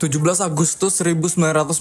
17 Agustus 1945,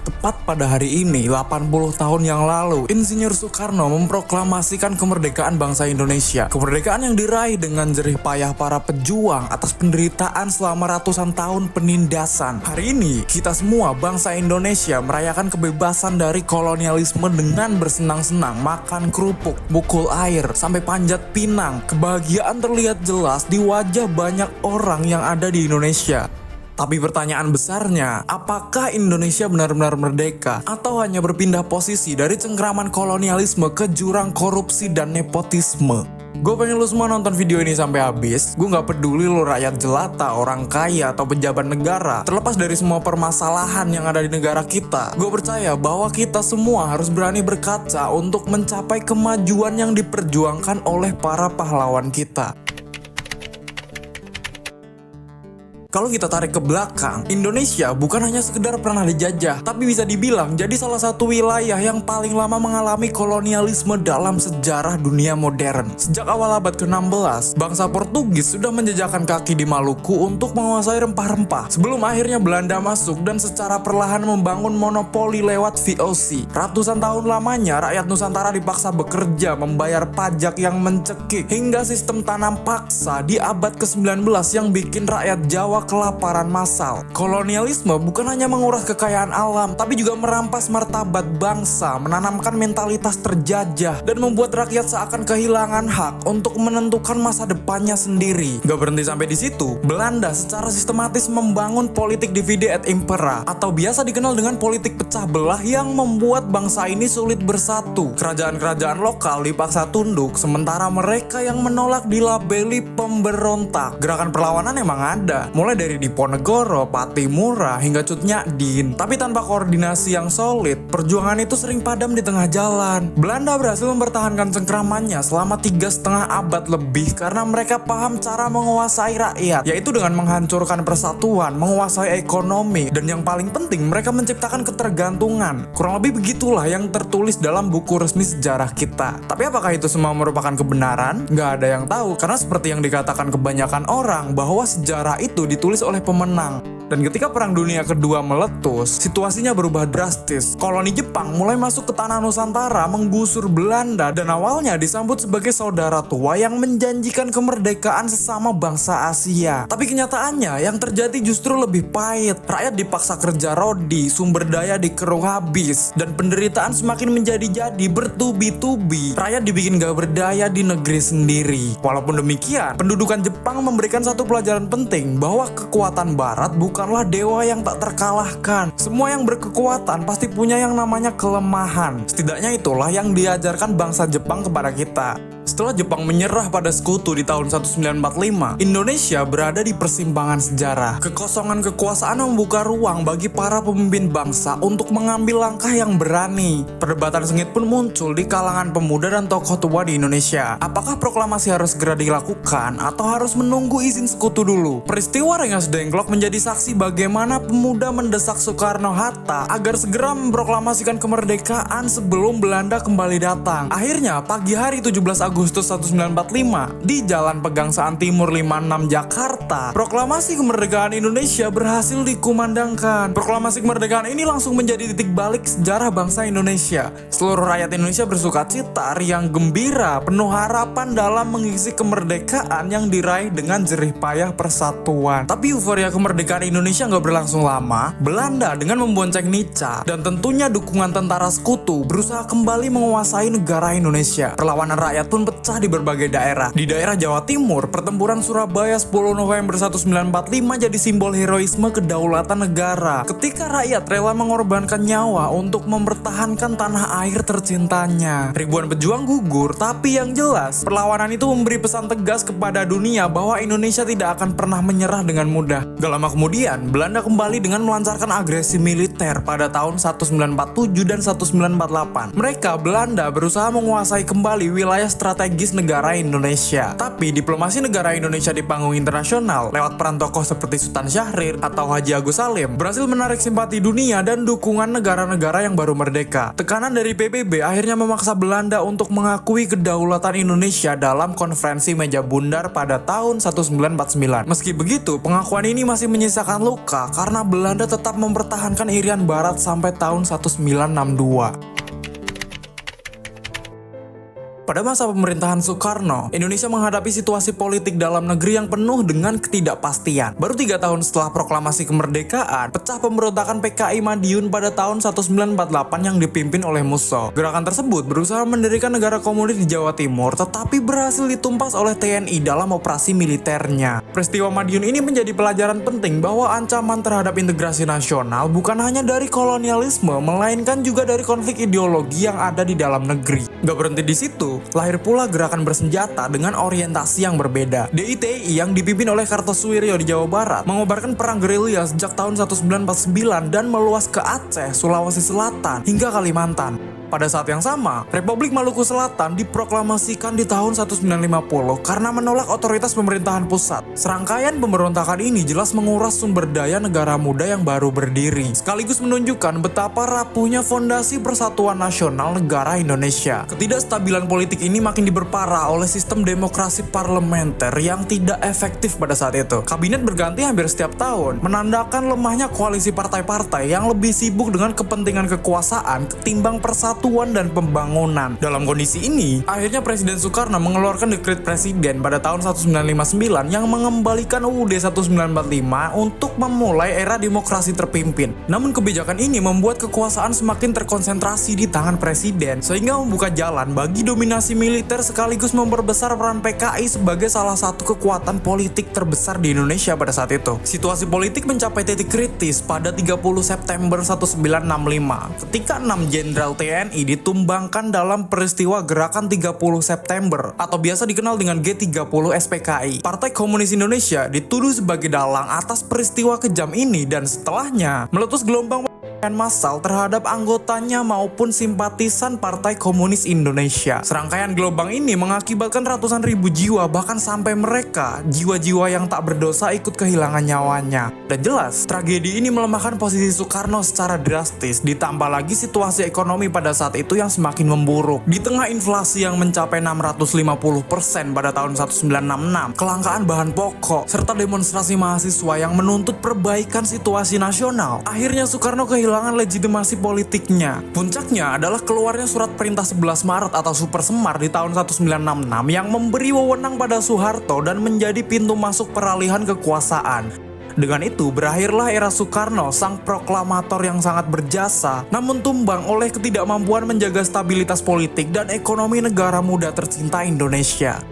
tepat pada hari ini 80 tahun yang lalu, Insinyur Soekarno memproklamasikan kemerdekaan bangsa Indonesia. Kemerdekaan yang diraih dengan jerih payah para pejuang atas penderitaan selama ratusan tahun penindasan. Hari ini, kita semua bangsa Indonesia merayakan kebebasan dari kolonialisme dengan bersenang-senang, makan kerupuk, mukul air, sampai panjat pinang. Kebahagiaan terlihat jelas di wajah banyak orang yang ada di Indonesia. Tapi pertanyaan besarnya, apakah Indonesia benar-benar merdeka atau hanya berpindah posisi dari cengkraman kolonialisme ke jurang korupsi dan nepotisme? Gue pengen lu semua nonton video ini sampai habis. Gue gak peduli lu rakyat jelata, orang kaya, atau pejabat negara. Terlepas dari semua permasalahan yang ada di negara kita, gue percaya bahwa kita semua harus berani berkaca untuk mencapai kemajuan yang diperjuangkan oleh para pahlawan kita. Kalau kita tarik ke belakang, Indonesia bukan hanya sekedar pernah dijajah, tapi bisa dibilang jadi salah satu wilayah yang paling lama mengalami kolonialisme dalam sejarah dunia modern. Sejak awal abad ke-16, bangsa Portugis sudah menjejakkan kaki di Maluku untuk menguasai rempah-rempah, sebelum akhirnya Belanda masuk dan secara perlahan membangun monopoli lewat VOC. Ratusan tahun lamanya, rakyat Nusantara dipaksa bekerja, membayar pajak yang mencekik, hingga sistem tanam paksa di abad ke-19 yang bikin rakyat Jawa kelaparan massal. Kolonialisme bukan hanya menguras kekayaan alam, tapi juga merampas martabat bangsa, menanamkan mentalitas terjajah, dan membuat rakyat seakan kehilangan hak untuk menentukan masa depannya sendiri. Gak berhenti sampai di situ, Belanda secara sistematis membangun politik divide et impera, atau biasa dikenal dengan politik pecah belah yang membuat bangsa ini sulit bersatu. Kerajaan-kerajaan lokal dipaksa tunduk, sementara mereka yang menolak dilabeli pemberontak. Gerakan perlawanan emang ada, mulai dari Diponegoro, Patimura, hingga Cut Nyak-Dien. Tapi tanpa koordinasi yang solid, perjuangan itu sering padam di tengah jalan. Belanda berhasil mempertahankan cengkramannya selama 3,5 abad lebih karena mereka paham cara menguasai rakyat, yaitu dengan menghancurkan persatuan, menguasai ekonomi, dan yang paling penting mereka menciptakan ketergantungan. Kurang lebih begitulah yang tertulis dalam buku resmi sejarah kita. Tapi apakah itu semua merupakan kebenaran? Nggak ada yang tahu, karena seperti yang dikatakan kebanyakan orang, bahwa sejarah itu ditulis oleh pemenang. Dan ketika Perang Dunia Kedua meletus, situasinya berubah drastis. Koloni Jepang mulai masuk ke tanah Nusantara, menggusur Belanda, dan awalnya disambut sebagai saudara tua yang menjanjikan kemerdekaan sesama bangsa Asia. Tapi kenyataannya yang terjadi justru lebih pahit. Rakyat dipaksa kerja rodi, sumber daya dikeruk habis, dan penderitaan semakin menjadi-jadi bertubi-tubi. Rakyat dibikin gak berdaya di negeri sendiri. Walaupun demikian, pendudukan Jepang memberikan satu pelajaran penting, bahwa kekuatan Barat bukanlah dewa yang tak terkalahkan. Semua yang berkekuatan pasti punya yang namanya kelemahan. Setidaknya itulah yang diajarkan bangsa Jepang kepada kita. Setelah Jepang menyerah pada sekutu di tahun 1945, Indonesia berada di persimpangan sejarah. Kekosongan kekuasaan membuka ruang bagi para pemimpin bangsa untuk mengambil langkah yang berani. Perdebatan sengit pun muncul di kalangan pemuda dan tokoh tua di Indonesia. Apakah proklamasi harus segera dilakukan atau harus menunggu izin sekutu dulu? Peristiwa Rengas Dengklok menjadi saksi bagaimana pemuda mendesak Soekarno-Hatta agar segera memproklamasikan kemerdekaan sebelum Belanda kembali datang. Akhirnya, pagi hari 17 Agustus 1945 di Jalan Pegangsaan Timur 56 Jakarta, proklamasi kemerdekaan Indonesia berhasil dikumandangkan. Proklamasi kemerdekaan ini langsung menjadi titik balik sejarah bangsa Indonesia. Seluruh rakyat Indonesia bersukacita, riang gembira, penuh harapan dalam mengisi kemerdekaan yang diraih dengan jerih payah persatuan. Tapi euforia kemerdekaan Indonesia nggak berlangsung lama. Belanda dengan membonceng Nica dan tentunya dukungan tentara sekutu berusaha kembali menguasai negara Indonesia. Perlawanan rakyat pun pecah di berbagai daerah. Di daerah Jawa Timur, pertempuran Surabaya 10 November 1945 jadi simbol heroisme kedaulatan negara. Ketika rakyat rela mengorbankan nyawa untuk mempertahankan tanah air tercintanya. Ribuan pejuang gugur, tapi yang jelas, perlawanan itu memberi pesan tegas kepada dunia bahwa Indonesia tidak akan pernah menyerah dengan mudah. Gak lama kemudian, Belanda kembali dengan melancarkan agresi militer pada tahun 1947 dan 1948. Mereka, Belanda, berusaha menguasai kembali wilayah strategis strategis negara Indonesia. Tapi diplomasi negara Indonesia di panggung internasional lewat peran tokoh seperti Sultan Syahrir atau Haji Agus Salim berhasil menarik simpati dunia dan dukungan negara-negara yang baru merdeka. Tekanan dari PBB akhirnya memaksa Belanda untuk mengakui kedaulatan Indonesia dalam konferensi meja bundar pada tahun 1949. Meski begitu, pengakuan ini masih menyisakan luka karena Belanda tetap mempertahankan Irian Barat sampai tahun 1962. Pada masa pemerintahan Soekarno, Indonesia menghadapi situasi politik dalam negeri yang penuh dengan ketidakpastian. Baru 3 tahun setelah proklamasi kemerdekaan, pecah pemberontakan PKI Madiun pada tahun 1948 yang dipimpin oleh Musso. Gerakan tersebut berusaha mendirikan negara komunis di Jawa Timur, tetapi berhasil ditumpas oleh TNI dalam operasi militernya. Peristiwa Madiun ini menjadi pelajaran penting bahwa ancaman terhadap integrasi nasional bukan hanya dari kolonialisme, melainkan juga dari konflik ideologi yang ada di dalam negeri. Gak berhenti di situ, lahir pula gerakan bersenjata dengan orientasi yang berbeda. DITI yang dipimpin oleh Kartosuwiryo di Jawa Barat mengobarkan perang gerilya sejak tahun 1949 dan meluas ke Aceh, Sulawesi Selatan, hingga Kalimantan. Pada saat yang sama, Republik Maluku Selatan diproklamasikan di tahun 1950 karena menolak otoritas pemerintahan pusat. Serangkaian pemberontakan ini jelas menguras sumber daya negara muda yang baru berdiri, sekaligus menunjukkan betapa rapuhnya fondasi persatuan nasional negara Indonesia. Ketidakstabilan politik ini makin diperparah oleh sistem demokrasi parlementer yang tidak efektif pada saat itu. Kabinet berganti hampir setiap tahun, menandakan lemahnya koalisi partai-partai yang lebih sibuk dengan kepentingan kekuasaan ketimbang persatuan dan pembangunan. Dalam kondisi ini, akhirnya Presiden Soekarno mengeluarkan dekret presiden pada tahun 1959 yang mengembalikan UUD 1945 untuk memulai era demokrasi terpimpin. Namun kebijakan ini membuat kekuasaan semakin terkonsentrasi di tangan presiden, sehingga membuka jalan bagi dominasi militer sekaligus memperbesar peran PKI sebagai salah satu kekuatan politik terbesar di Indonesia pada saat itu. Situasi politik mencapai titik kritis pada 30 September 1965 ketika 6 jenderal TNI ditumbangkan dalam peristiwa Gerakan 30 September atau biasa dikenal dengan G30 SPKI. Partai Komunis Indonesia dituduh sebagai dalang atas peristiwa kejam ini dan setelahnya meletus gelombang massal terhadap anggotanya maupun simpatisan Partai Komunis Indonesia. Serangkaian gelombang ini mengakibatkan ratusan ribu jiwa, bahkan sampai mereka, jiwa-jiwa yang tak berdosa, ikut kehilangan nyawanya. Dan jelas, tragedi ini melemahkan posisi Soekarno secara drastis, ditambah lagi situasi ekonomi pada saat itu yang semakin memburuk. Di tengah inflasi yang mencapai 650% pada tahun 1966, kelangkaan bahan pokok, serta demonstrasi mahasiswa yang menuntut perbaikan situasi nasional, akhirnya Soekarno kehilangan legitimasi politiknya. Puncaknya adalah keluarnya surat perintah 11 Maret atau Super Semar di tahun 1966 yang memberi wewenang pada Soeharto dan menjadi pintu masuk peralihan kekuasaan. Dengan itu berakhirlah era Soekarno, sang proklamator yang sangat berjasa, namun tumbang oleh ketidakmampuan menjaga stabilitas politik dan ekonomi negara muda tercinta Indonesia.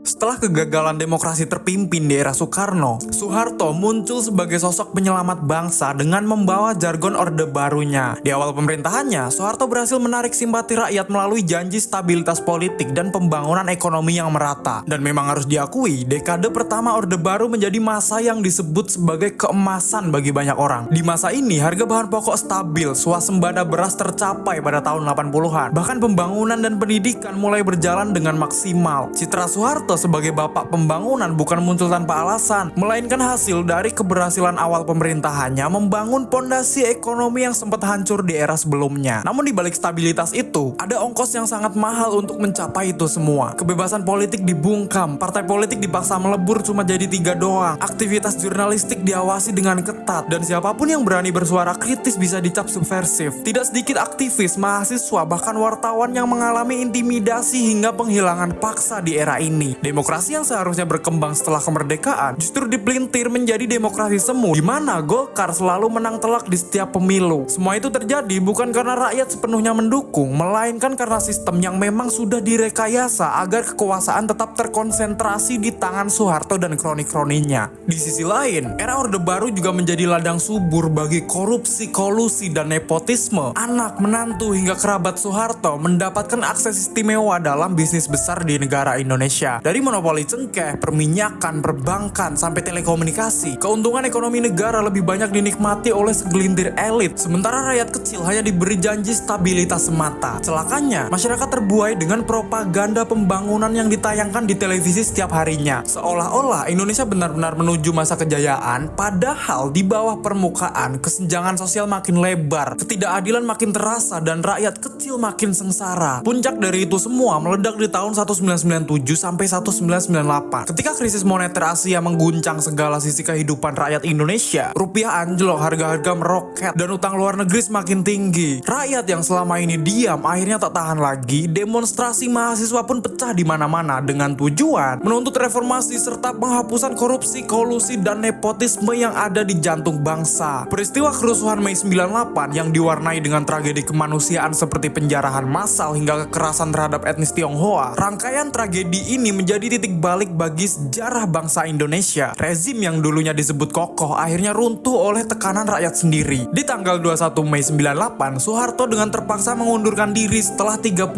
Setelah kegagalan demokrasi terpimpin di era Soekarno, Soeharto muncul sebagai sosok penyelamat bangsa dengan membawa jargon Orde Barunya. Di awal pemerintahannya, Soeharto berhasil menarik simpati rakyat melalui janji stabilitas politik dan pembangunan ekonomi yang merata. Dan memang harus diakui, dekade pertama Orde Baru menjadi masa yang disebut sebagai keemasan bagi banyak orang. Di masa ini, harga bahan pokok stabil, swasembada beras tercapai pada tahun 80-an. Bahkan pembangunan dan pendidikan mulai berjalan dengan maksimal. Citra Soeharto sebagai bapak pembangunan bukan muncul tanpa alasan, melainkan hasil dari keberhasilan awal pemerintahannya membangun pondasi ekonomi yang sempat hancur di era sebelumnya. Namun di balik stabilitas itu, ada ongkos yang sangat mahal untuk mencapai itu semua. Kebebasan politik dibungkam, partai politik dipaksa melebur cuma jadi 3 doang, aktivitas jurnalistik diawasi dengan ketat, dan siapapun yang berani bersuara kritis bisa dicap subversif. Tidak sedikit aktivis, mahasiswa, bahkan wartawan yang mengalami intimidasi hingga penghilangan paksa di era ini. Demokrasi yang seharusnya berkembang setelah kemerdekaan justru dipelintir menjadi demokrasi semu, di mana Golkar selalu menang telak di setiap pemilu. Semua itu terjadi bukan karena rakyat sepenuhnya mendukung, melainkan karena sistem yang memang sudah direkayasa agar kekuasaan tetap terkonsentrasi di tangan Soeharto dan kroni-kroninya. Di sisi lain, era Orde Baru juga menjadi ladang subur bagi korupsi, kolusi, dan nepotisme. Anak, menantu, hingga kerabat Soeharto mendapatkan akses istimewa dalam bisnis besar di negara Indonesia. Dari monopoli cengkeh, perminyakan, perbankan, sampai telekomunikasi. Keuntungan ekonomi negara lebih banyak dinikmati oleh segelintir elit, sementara rakyat kecil hanya diberi janji stabilitas semata. Celakanya, masyarakat terbuai dengan propaganda pembangunan yang ditayangkan di televisi setiap harinya. Seolah-olah Indonesia benar-benar menuju masa kejayaan, padahal di bawah permukaan kesenjangan sosial makin lebar, ketidakadilan makin terasa, dan rakyat kecil makin sengsara. Puncak dari itu semua meledak di tahun 1997 sampai 1998. Ketika krisis moneter Asia mengguncang segala sisi kehidupan rakyat Indonesia, rupiah anjlok, harga-harga meroket, dan utang luar negeri semakin tinggi. Rakyat yang selama ini diam akhirnya tak tahan lagi. Demonstrasi mahasiswa pun pecah di mana-mana dengan tujuan menuntut reformasi serta penghapusan korupsi, kolusi, dan nepotisme yang ada di jantung bangsa. Peristiwa kerusuhan Mei 98 yang diwarnai dengan tragedi kemanusiaan seperti penjarahan massal hingga kekerasan terhadap etnis Tionghoa. Rangkaian tragedi ini menjadi titik balik bagi sejarah bangsa Indonesia. Rezim yang dulunya disebut kokoh akhirnya runtuh oleh tekanan rakyat sendiri. Di tanggal 21 Mei 98, Soeharto dengan terpaksa mengundurkan diri setelah 32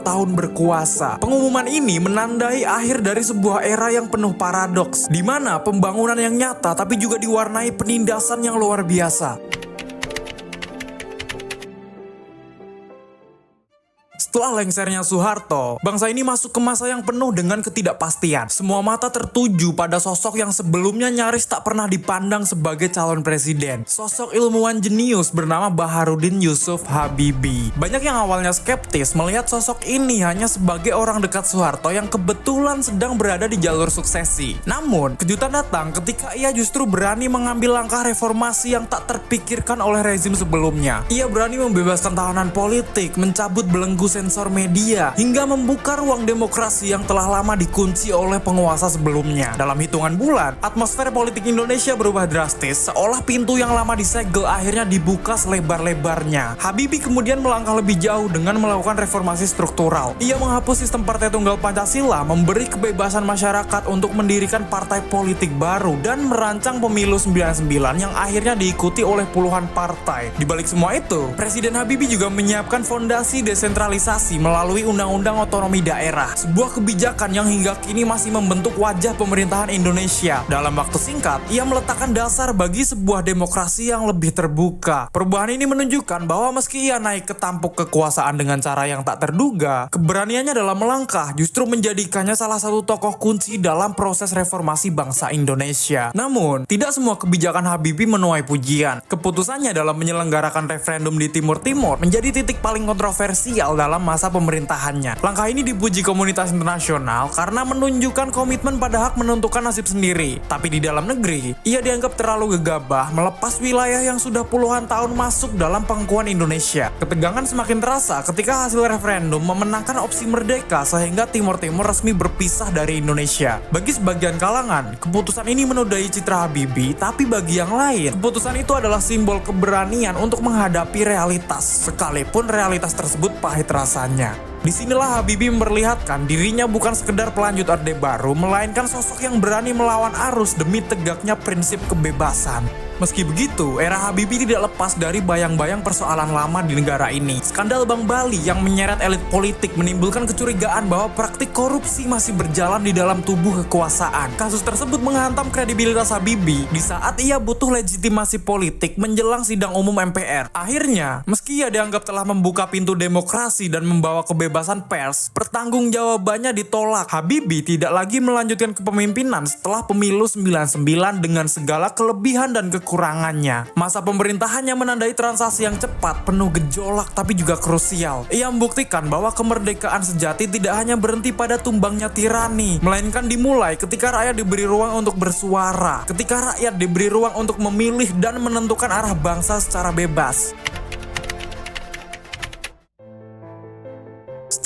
tahun berkuasa. Pengumuman ini menandai akhir dari sebuah era yang penuh paradoks, di mana pembangunan yang nyata tapi juga diwarnai penindasan yang luar biasa. Setelah lengsernya Soeharto, bangsa ini masuk ke masa yang penuh dengan ketidakpastian. Semua mata tertuju pada sosok yang sebelumnya nyaris tak pernah dipandang sebagai calon presiden. Sosok ilmuwan jenius bernama Baharudin Yusuf Habibie. Banyak yang awalnya skeptis melihat sosok ini hanya sebagai orang dekat Soeharto yang kebetulan sedang berada di jalur suksesi. Namun, kejutan datang ketika ia justru berani mengambil langkah reformasi yang tak terpikirkan oleh rezim sebelumnya. Ia berani membebaskan tahanan politik, mencabut belenggu sensor media, hingga membuka ruang demokrasi yang telah lama dikunci oleh penguasa sebelumnya. Dalam hitungan bulan, atmosfer politik Indonesia berubah drastis, seolah pintu yang lama disegel akhirnya dibuka selebar-lebarnya. Habibie kemudian melangkah lebih jauh dengan melakukan reformasi struktural. Ia menghapus sistem Partai Tunggal Pancasila, memberi kebebasan masyarakat untuk mendirikan partai politik baru, dan merancang pemilu 99 yang akhirnya diikuti oleh puluhan partai. Di balik semua itu, Presiden Habibie juga menyiapkan fondasi desentralisasi melalui Undang-Undang Otonomi Daerah, sebuah kebijakan yang hingga kini masih membentuk wajah pemerintahan Indonesia. Dalam waktu singkat, ia meletakkan dasar bagi sebuah demokrasi yang lebih terbuka. Perubahan ini menunjukkan bahwa meski ia naik ke tampuk kekuasaan dengan cara yang tak terduga, keberaniannya dalam melangkah justru menjadikannya salah satu tokoh kunci dalam proses reformasi bangsa Indonesia. Namun, tidak semua kebijakan Habibie menuai pujian. Keputusannya dalam menyelenggarakan referendum di Timur Timur menjadi titik paling kontroversial dalam masa pemerintahannya. Langkah ini dipuji komunitas internasional karena menunjukkan komitmen pada hak menentukan nasib sendiri. Tapi di dalam negeri, ia dianggap terlalu gegabah melepas wilayah yang sudah puluhan tahun masuk dalam pangkuan Indonesia. Ketegangan semakin terasa ketika hasil referendum memenangkan opsi merdeka sehingga Timur Timur resmi berpisah dari Indonesia. Bagi sebagian kalangan, keputusan ini menodai citra Habibie, tapi bagi yang lain, keputusan itu adalah simbol keberanian untuk menghadapi realitas, sekalipun realitas tersebut pahit rasanya. Disinilah Habibie memperlihatkan dirinya bukan sekedar pelanjut Orde Baru, melainkan sosok yang berani melawan arus demi tegaknya prinsip kebebasan. Meski begitu, era Habibie tidak lepas dari bayang-bayang persoalan lama di negara ini. Skandal Bank Bali yang menyeret elit politik menimbulkan kecurigaan bahwa praktik korupsi masih berjalan di dalam tubuh kekuasaan. Kasus tersebut menghantam kredibilitas Habibie di saat ia butuh legitimasi politik menjelang sidang umum MPR. Akhirnya, meski ia dianggap telah membuka pintu demokrasi dan membawa kebebasan pers, pertanggungjawabannya ditolak. Habibie tidak lagi melanjutkan kepemimpinan setelah pemilu 99 dengan segala kelebihan dan kekurangannya. Masa pemerintahannya menandai transaksi yang cepat, penuh gejolak tapi juga krusial. Ia membuktikan bahwa kemerdekaan sejati tidak hanya berhenti pada tumbangnya tirani, melainkan dimulai ketika rakyat diberi ruang untuk bersuara, ketika rakyat diberi ruang untuk memilih dan menentukan arah bangsa secara bebas.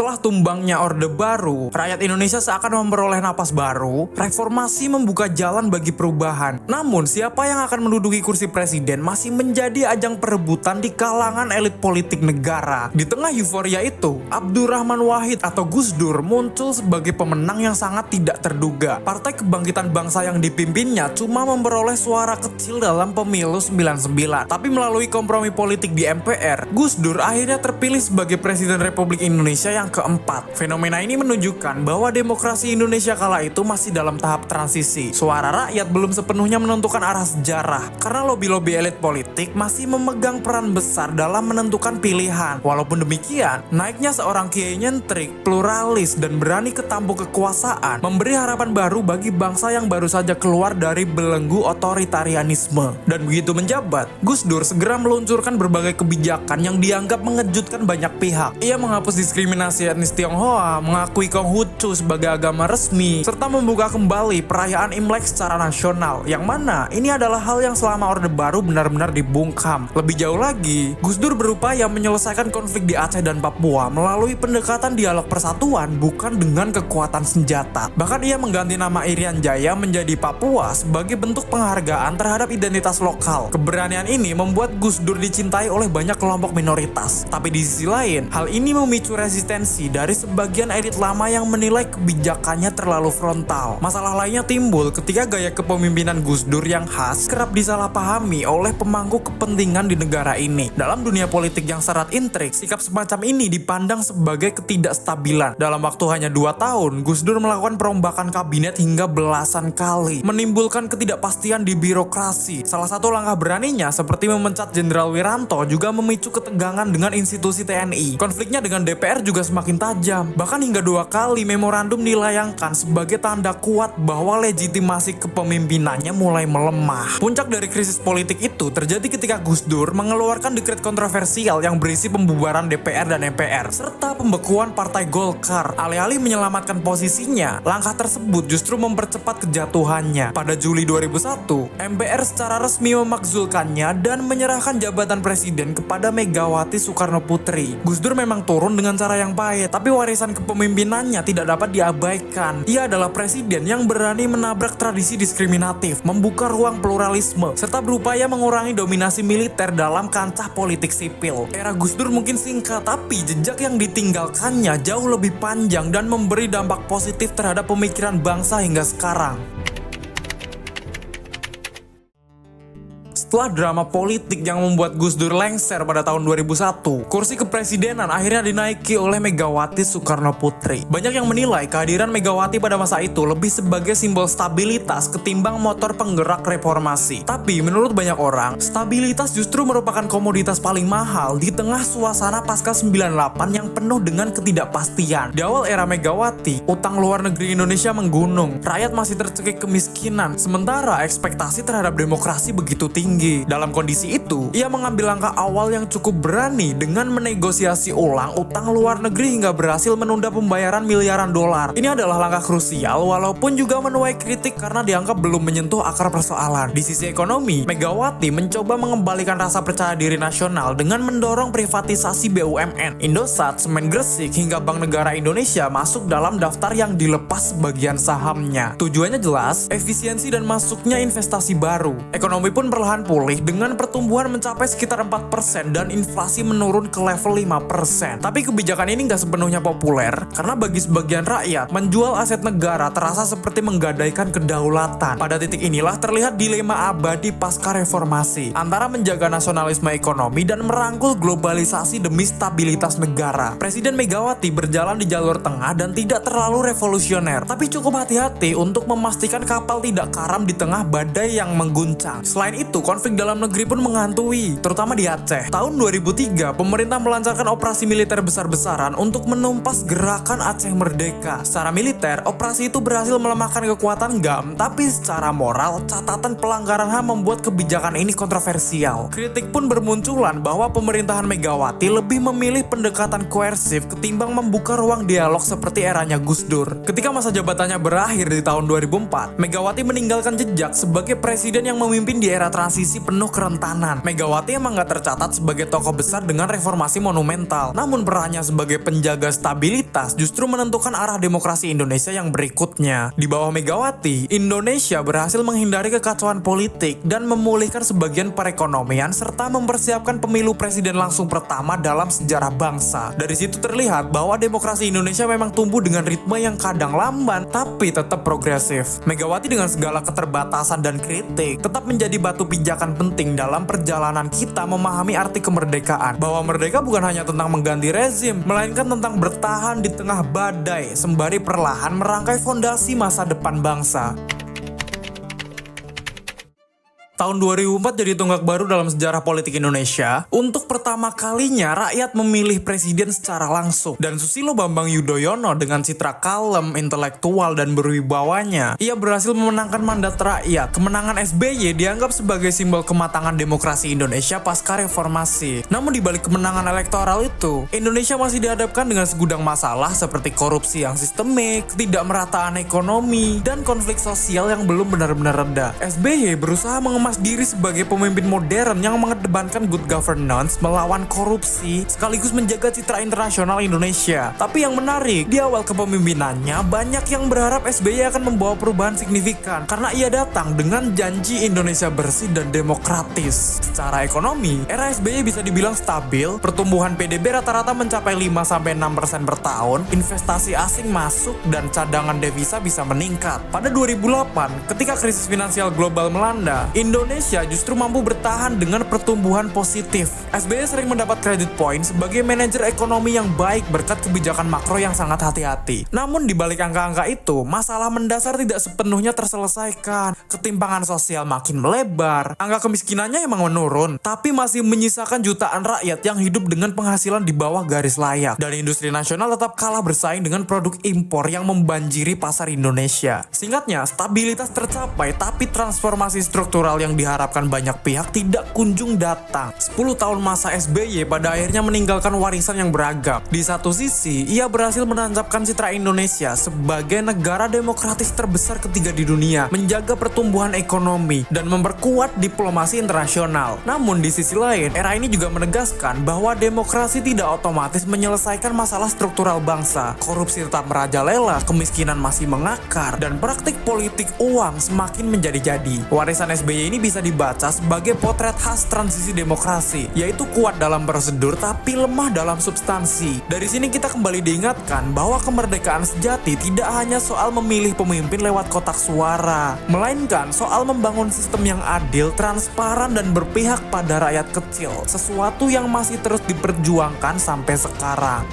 Setelah tumbangnya Orde Baru, rakyat Indonesia seakan memperoleh napas baru. Reformasi membuka jalan bagi perubahan. Namun, siapa yang akan menduduki kursi presiden masih menjadi ajang perebutan di kalangan elit politik negara. Di tengah euforia itu, Abdurrahman Wahid atau Gus Dur muncul sebagai pemenang yang sangat tidak terduga. Partai Kebangkitan Bangsa yang dipimpinnya cuma memperoleh suara kecil dalam pemilu 99. Tapi melalui kompromi politik di MPR, Gus Dur akhirnya terpilih sebagai Presiden Republik Indonesia yang yang keempat. Fenomena ini menunjukkan bahwa demokrasi Indonesia kala itu masih dalam tahap transisi. Suara rakyat belum sepenuhnya menentukan arah sejarah, karena lobi-lobi elit politik masih memegang peran besar dalam menentukan pilihan. Walaupun demikian, naiknya seorang kiai nyentrik, pluralis, dan berani ketampuk kekuasaan memberi harapan baru bagi bangsa yang baru saja keluar dari belenggu otoritarianisme. Dan begitu menjabat, Gus Dur segera meluncurkan berbagai kebijakan yang dianggap mengejutkan banyak pihak. Ia menghapus diskriminasi etnis Tionghoa, mengakui Konghucu sebagai agama resmi, serta membuka kembali perayaan Imlek secara nasional, yang mana ini adalah hal yang selama Orde Baru benar-benar dibungkam. Lebih jauh lagi, Gus Dur berupaya menyelesaikan konflik di Aceh dan Papua melalui pendekatan dialog persatuan, bukan dengan kekuatan senjata. Bahkan ia mengganti nama Irian Jaya menjadi Papua sebagai bentuk penghargaan terhadap identitas lokal. Keberanian ini membuat Gus Dur dicintai oleh banyak kelompok minoritas. Tapi di sisi lain, hal ini memicu resistensi dari sebagian elit lama yang menilai kebijakannya terlalu frontal. Masalah lainnya timbul ketika gaya kepemimpinan Gus Dur yang khas kerap disalahpahami oleh pemangku kepentingan di negara ini. Dalam dunia politik yang syarat intrik, sikap semacam ini dipandang sebagai ketidakstabilan. Dalam waktu hanya 2 tahun, Gus Dur melakukan perombakan kabinet hingga belasan kali, menimbulkan ketidakpastian di birokrasi. Salah satu langkah beraninya seperti memecat Jenderal Wiranto juga memicu ketegangan dengan institusi TNI. Konfliknya dengan DPR juga semakin tajam. Bahkan hingga 2 kali memorandum dilayangkan sebagai tanda kuat bahwa legitimasi kepemimpinannya mulai melemah. Puncak dari krisis politik itu terjadi ketika Gus Dur mengeluarkan dekret kontroversial yang berisi pembubaran DPR dan MPR serta pembekuan Partai Golkar. Alih-alih menyelamatkan posisinya, langkah tersebut justru mempercepat kejatuhannya. Pada Juli 2001, MPR secara resmi memakzulkannya dan menyerahkan jabatan presiden kepada Megawati Soekarno Putri. Gus Dur memang turun dengan cara yang pahit, tapi warisan kepemimpinannya tidak dapat diabaikan. Ia adalah presiden yang berani menabrak tradisi diskriminatif, membuka ruang pluralisme, serta berupaya mengurangi dominasi militer dalam kancah politik sipil. Era Gus Dur mungkin singkat, tapi jejak yang ditinggalkannya jauh lebih panjang dan memberi dampak positif terhadap pemikiran bangsa hingga sekarang. Setelah drama politik yang membuat Gus Dur lengser pada tahun 2001, kursi kepresidenan akhirnya dinaiki oleh Megawati Soekarno Putri. Banyak yang menilai kehadiran Megawati pada masa itu lebih sebagai simbol stabilitas ketimbang motor penggerak reformasi. Tapi menurut banyak orang, stabilitas justru merupakan komoditas paling mahal di tengah suasana pasca 98 yang penuh dengan ketidakpastian. Di awal era Megawati, utang luar negeri Indonesia menggunung, rakyat masih tercekik kemiskinan, sementara ekspektasi terhadap demokrasi begitu tinggi. Dalam kondisi itu, ia mengambil langkah awal yang cukup berani dengan menegosiasi ulang utang luar negeri hingga berhasil menunda pembayaran miliaran dolar. Ini adalah langkah krusial walaupun juga menuai kritik karena dianggap belum menyentuh akar persoalan. Di sisi ekonomi, Megawati mencoba mengembalikan rasa percaya diri nasional dengan mendorong privatisasi BUMN, Indosat, Semen Gresik, hingga Bank Negara Indonesia masuk dalam daftar yang dilepas sebagian sahamnya. Tujuannya jelas, efisiensi dan masuknya investasi baru. Ekonomi pun perlahan pulih dengan pertumbuhan mencapai sekitar 4% dan inflasi menurun ke level 5%. Tapi kebijakan ini nggak sepenuhnya populer karena bagi sebagian rakyat, menjual aset negara terasa seperti menggadaikan kedaulatan. Pada titik inilah terlihat dilema abadi pasca reformasi antara menjaga nasionalisme ekonomi dan merangkul globalisasi demi stabilitas negara. Presiden Megawati berjalan di jalur tengah dan tidak terlalu revolusioner, tapi cukup hati-hati untuk memastikan kapal tidak karam di tengah badai yang mengguncang. Selain itu, konflik dalam negeri pun menghantui, terutama di Aceh. Tahun 2003, pemerintah melancarkan operasi militer besar-besaran untuk menumpas gerakan Aceh Merdeka. Secara militer, operasi itu berhasil melemahkan kekuatan GAM, tapi secara moral, catatan pelanggaran HAM membuat kebijakan ini kontroversial. Kritik pun bermunculan bahwa pemerintahan Megawati lebih memilih pendekatan koersif ketimbang membuka ruang dialog seperti eranya Gus Dur. Ketika masa jabatannya berakhir di tahun 2004, Megawati meninggalkan jejak sebagai presiden yang memimpin di era transisi penuh kerentanan. Megawati emang gak tercatat sebagai tokoh besar dengan reformasi monumental, namun perannya sebagai penjaga stabilitas justru menentukan arah demokrasi Indonesia yang berikutnya. Di bawah Megawati, Indonesia berhasil menghindari kekacauan politik dan memulihkan sebagian perekonomian serta mempersiapkan pemilu presiden langsung pertama dalam sejarah bangsa. Dari situ terlihat bahwa demokrasi Indonesia memang tumbuh dengan ritme yang kadang lamban tapi tetap progresif. Megawati dengan segala keterbatasan dan kritik tetap menjadi batu pijakan akan penting dalam perjalanan kita memahami arti kemerdekaan. Bahwa merdeka bukan hanya tentang mengganti rezim, melainkan tentang bertahan di tengah badai sembari perlahan merangkai fondasi masa depan bangsa. Tahun 2004 jadi tonggak baru dalam sejarah politik Indonesia. Untuk pertama kalinya rakyat memilih presiden secara langsung. Dan Susilo Bambang Yudhoyono dengan citra kalem, intelektual, dan berwibawanya, ia berhasil memenangkan mandat rakyat. Kemenangan SBY dianggap sebagai simbol kematangan demokrasi Indonesia pasca reformasi. Namun di balik kemenangan elektoral itu, Indonesia masih dihadapkan dengan segudang masalah seperti korupsi yang sistemik, ketidakmerataan ekonomi, dan konflik sosial yang belum benar-benar reda. SBY berusaha mengemas diri sebagai pemimpin modern yang mengedepankan good governance, melawan korupsi, sekaligus menjaga citra internasional Indonesia. Tapi yang menarik, di awal kepemimpinannya banyak yang berharap SBY akan membawa perubahan signifikan karena ia datang dengan janji Indonesia bersih dan demokratis. Secara ekonomi, era SBY bisa dibilang stabil, pertumbuhan PDB rata-rata mencapai 5-6% per tahun, investasi asing masuk dan cadangan devisa bisa meningkat. Pada 2008, ketika krisis finansial global melanda, Indonesia justru mampu bertahan dengan pertumbuhan positif. SBY sering mendapat credit point sebagai manajer ekonomi yang baik berkat kebijakan makro yang sangat hati-hati. Namun di balik angka-angka itu, masalah mendasar tidak sepenuhnya terselesaikan. Ketimpangan sosial makin melebar, angka kemiskinannya emang menurun, tapi masih menyisakan jutaan rakyat yang hidup dengan penghasilan di bawah garis layak. Dan industri nasional tetap kalah bersaing dengan produk impor yang membanjiri pasar Indonesia. Singkatnya, stabilitas tercapai, tapi transformasi struktural yang diharapkan banyak pihak tidak kunjung datang. 10 tahun masa SBY pada akhirnya meninggalkan warisan yang beragam. Di satu sisi, ia berhasil menancapkan citra Indonesia sebagai negara demokratis terbesar ketiga di dunia, menjaga pertumbuhan ekonomi, dan memperkuat diplomasi internasional. Namun di sisi lain, era ini juga menegaskan bahwa demokrasi tidak otomatis menyelesaikan masalah struktural bangsa. Korupsi tetap merajalela, kemiskinan masih mengakar, dan praktik politik uang semakin menjadi-jadi. Warisan SBY ini bisa dibaca sebagai potret khas transisi demokrasi, yaitu kuat dalam prosedur tapi lemah dalam substansi. Dari sini kita kembali diingatkan bahwa kemerdekaan sejati tidak hanya soal memilih pemimpin lewat kotak suara, melainkan soal membangun sistem yang adil, transparan, dan berpihak pada rakyat kecil, sesuatu yang masih terus diperjuangkan sampai sekarang.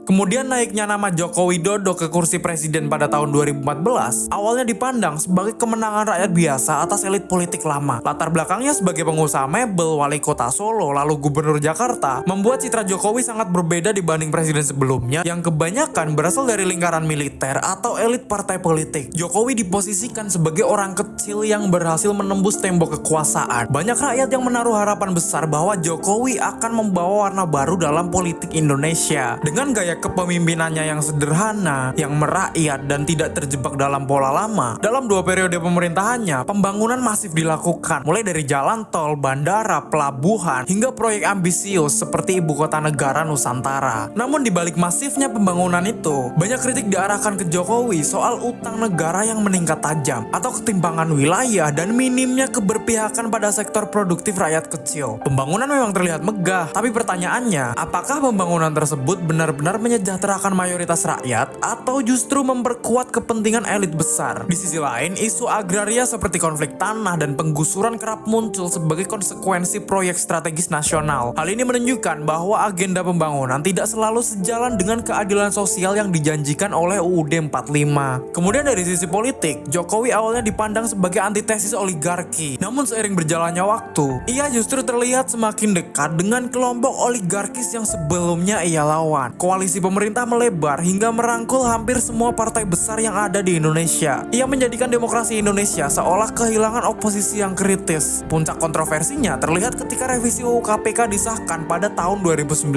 Kemudian naiknya nama Joko Widodo ke kursi presiden pada tahun 2014 awalnya dipandang sebagai kemenangan rakyat biasa atas elit politik lama. Latar belakangnya sebagai pengusaha mebel, wali kota Solo, lalu gubernur Jakarta, membuat citra Jokowi sangat berbeda dibanding presiden sebelumnya yang kebanyakan berasal dari lingkaran militer atau elit partai politik. Jokowi diposisikan sebagai orang kecil yang berhasil menembus tembok kekuasaan. Banyak rakyat yang menaruh harapan besar bahwa Jokowi akan membawa warna baru dalam politik Indonesia. Dengan gaya kepemimpinannya yang sederhana, yang merakyat, dan tidak terjebak dalam pola lama. Dalam 2 periode pemerintahannya, pembangunan masif dilakukan, mulai dari jalan tol, bandara, pelabuhan, hingga proyek ambisius seperti ibu kota negara Nusantara. Namun di balik masifnya pembangunan itu, banyak kritik diarahkan ke Jokowi soal utang negara yang meningkat tajam, atau ketimpangan wilayah dan minimnya keberpihakan pada sektor produktif rakyat kecil. Pembangunan memang terlihat megah, tapi pertanyaannya, apakah pembangunan tersebut benar-benar menyejahterakan mayoritas rakyat atau justru memperkuat kepentingan elit besar? Di sisi lain, isu agraria seperti konflik tanah dan penggusuran kerap muncul sebagai konsekuensi proyek strategis nasional. Hal ini menunjukkan bahwa agenda pembangunan tidak selalu sejalan dengan keadilan sosial yang dijanjikan oleh UUD 45. Kemudian dari sisi politik, Jokowi awalnya dipandang sebagai antitesis oligarki. Namun seiring berjalannya waktu, ia justru terlihat semakin dekat dengan kelompok oligarkis yang sebelumnya ia lawan. Koalisi pemerintah melebar hingga merangkul hampir semua partai besar yang ada di Indonesia. Ia menjadikan demokrasi Indonesia seolah kehilangan oposisi yang kritis. Puncak kontroversinya terlihat ketika revisi UU KPK disahkan pada tahun 2019.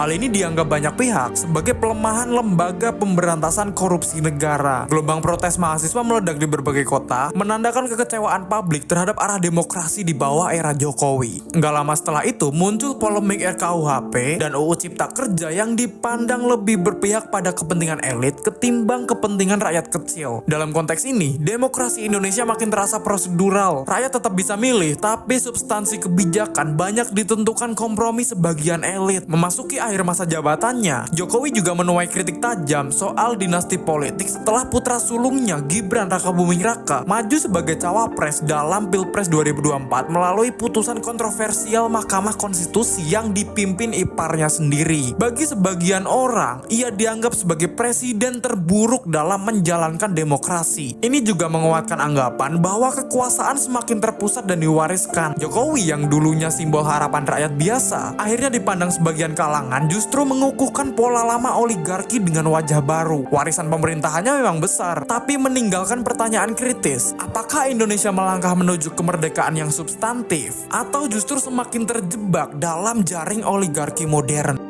Hal ini dianggap banyak pihak sebagai pelemahan lembaga pemberantasan korupsi negara. Gelombang protes mahasiswa meledak di berbagai kota, menandakan kekecewaan publik terhadap arah demokrasi di bawah era Jokowi. Nggak lama setelah itu muncul polemik RKUHP dan UU Cipta Kerja yang dipandang yang lebih berpihak pada kepentingan elit ketimbang kepentingan rakyat kecil. Dalam konteks ini, demokrasi Indonesia makin terasa prosedural. Rakyat tetap bisa milih, tapi substansi kebijakan banyak ditentukan kompromi sebagian elit. Memasuki akhir masa jabatannya, Jokowi juga menuai kritik tajam soal dinasti politik setelah putra sulungnya Gibran Rakabuming Raka maju sebagai cawapres dalam Pilpres 2024 melalui putusan kontroversial Mahkamah Konstitusi yang dipimpin iparnya sendiri. Bagi sebagian orang, ia dianggap sebagai presiden terburuk dalam menjalankan demokrasi. Ini juga menguatkan anggapan bahwa kekuasaan semakin terpusat dan diwariskan. Jokowi yang dulunya simbol harapan rakyat biasa, akhirnya dipandang sebagian kalangan justru mengukuhkan pola lama oligarki dengan wajah baru. Warisan pemerintahannya memang besar, tapi meninggalkan pertanyaan kritis. Apakah Indonesia melangkah menuju kemerdekaan yang substantif, atau justru semakin terjebak dalam jaring oligarki modern?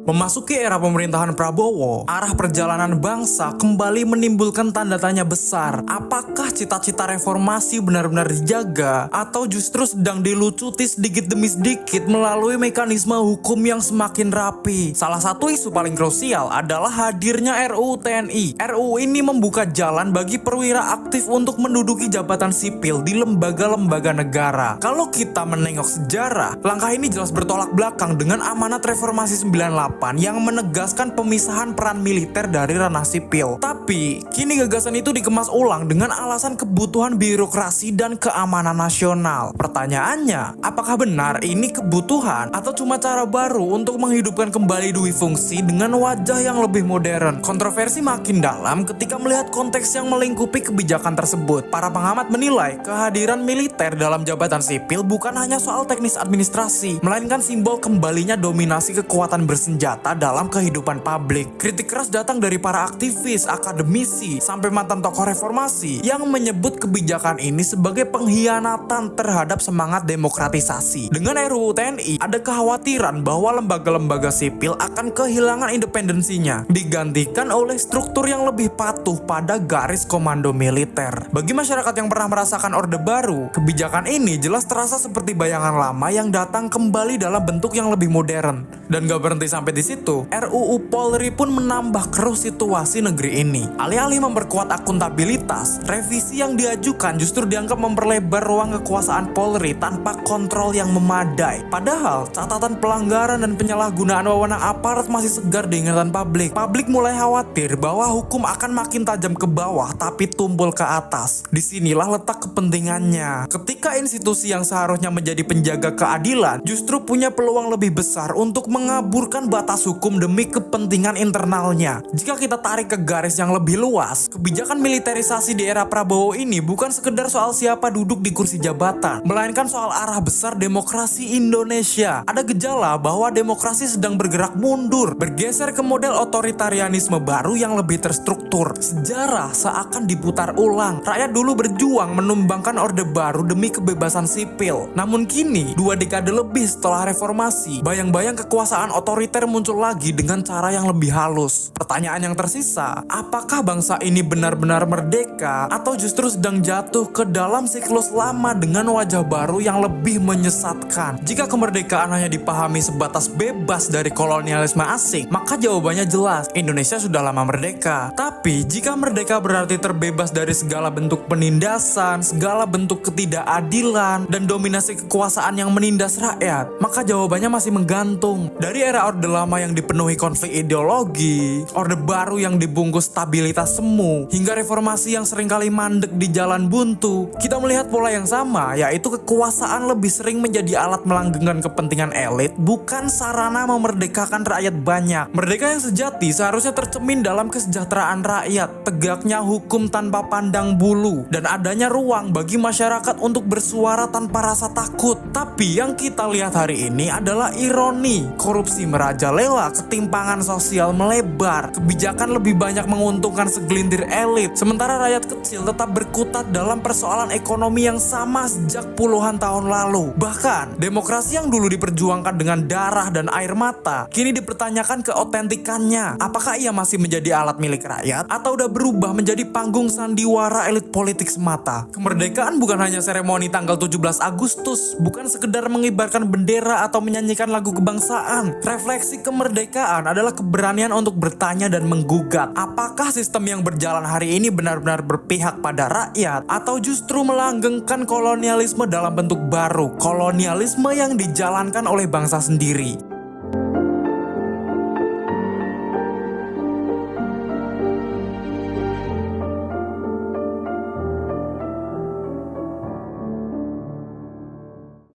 Memasuki era pemerintahan Prabowo, arah perjalanan bangsa kembali menimbulkan tanda tanya besar. Apakah cita-cita reformasi benar-benar dijaga, atau justru sedang dilucuti sedikit demi sedikit melalui mekanisme hukum yang semakin rapi? Salah satu isu paling krusial adalah hadirnya RUU TNI. RUU ini membuka jalan bagi perwira aktif untuk menduduki jabatan sipil di lembaga-lembaga negara. Kalau kita menengok sejarah, langkah ini jelas bertolak belakang dengan amanat reformasi 98 yang menegaskan pemisahan peran militer dari ranah sipil. Tapi, kini gagasan itu dikemas ulang dengan alasan kebutuhan birokrasi dan keamanan nasional. Pertanyaannya, apakah benar ini kebutuhan atau cuma cara baru untuk menghidupkan kembali dui fungsi dengan wajah yang lebih modern? Kontroversi makin dalam ketika melihat konteks yang melingkupi kebijakan tersebut. Para pengamat menilai kehadiran militer dalam jabatan sipil bukan hanya soal teknis administrasi, melainkan simbol kembalinya dominasi kekuatan bersenjata dalam kehidupan publik. Kritik keras datang dari para aktivis, akademisi, sampai mantan tokoh reformasi yang menyebut kebijakan ini sebagai pengkhianatan terhadap semangat demokratisasi. Dengan RUU TNI, ada kekhawatiran bahwa lembaga-lembaga sipil akan kehilangan independensinya, digantikan oleh struktur yang lebih patuh pada garis komando militer. Bagi masyarakat yang pernah merasakan Orde Baru, kebijakan ini jelas terasa seperti bayangan lama yang datang kembali dalam bentuk yang lebih modern. Dan gak berhenti sampai di situ, RUU Polri pun menambah keruh situasi negeri ini. Alih-alih memperkuat akuntabilitas, revisi yang diajukan justru dianggap memperlebar ruang kekuasaan Polri tanpa kontrol yang memadai. Padahal, catatan pelanggaran dan penyalahgunaan wewenang aparat masih segar di ingatan publik. Publik mulai khawatir bahwa hukum akan makin tajam ke bawah tapi tumpul ke atas. Disinilah letak kepentingannya. Ketika institusi yang seharusnya menjadi penjaga keadilan justru punya peluang lebih besar untuk mengaburkan batas hukum demi kepentingan internalnya. Jika kita tarik ke garis yang lebih luas, kebijakan militerisasi di era Prabowo ini bukan sekedar soal siapa duduk di kursi jabatan, melainkan soal arah besar demokrasi Indonesia. Ada gejala bahwa demokrasi sedang bergerak mundur, bergeser ke model otoritarianisme baru yang lebih terstruktur. Sejarah seakan diputar ulang. Rakyat dulu berjuang menumbangkan Orde Baru demi kebebasan sipil. Namun kini, 2 dekade lebih setelah reformasi, bayang-bayang kekuasaan otoriter muncul lagi dengan cara yang lebih halus. Pertanyaan yang tersisa, apakah bangsa ini benar-benar merdeka atau justru sedang jatuh ke dalam siklus lama dengan wajah baru yang lebih menyesatkan? Jika kemerdekaan hanya dipahami sebatas bebas dari kolonialisme asing, maka jawabannya jelas, Indonesia sudah lama merdeka. Tapi jika merdeka berarti terbebas dari segala bentuk penindasan, segala bentuk ketidakadilan, dan dominasi kekuasaan yang menindas rakyat, maka jawabannya masih menggantung. Dari era Orde Lama yang dipenuhi konflik ideologi, Orde Baru yang dibungkus stabilitas semu, hingga reformasi yang seringkali mandek di jalan buntu, kita melihat pola yang sama, yaitu kekuasaan lebih sering menjadi alat melanggengkan kepentingan elit, bukan sarana memerdekakan rakyat banyak. Merdeka yang sejati seharusnya tercermin dalam kesejahteraan rakyat, tegaknya hukum tanpa pandang bulu, dan adanya ruang bagi masyarakat untuk bersuara tanpa rasa takut. Tapi yang kita lihat hari ini adalah ironi, korupsi merajalela, merajalela, ketimpangan sosial melebar, kebijakan lebih banyak menguntungkan segelintir elit, sementara rakyat kecil tetap berkutat dalam persoalan ekonomi yang sama sejak puluhan tahun lalu. Bahkan, demokrasi yang dulu diperjuangkan dengan darah dan air mata, kini dipertanyakan keotentikannya. Apakah ia masih menjadi alat milik rakyat atau udah berubah menjadi panggung sandiwara elit politik semata? Kemerdekaan bukan hanya seremoni tanggal 17 Agustus, bukan sekedar mengibarkan bendera atau menyanyikan lagu kebangsaan. Refleksi kemerdekaan adalah keberanian untuk bertanya dan menggugat, apakah sistem yang berjalan hari ini benar-benar berpihak pada rakyat atau justru melanggengkan kolonialisme dalam bentuk baru, kolonialisme yang dijalankan oleh bangsa sendiri.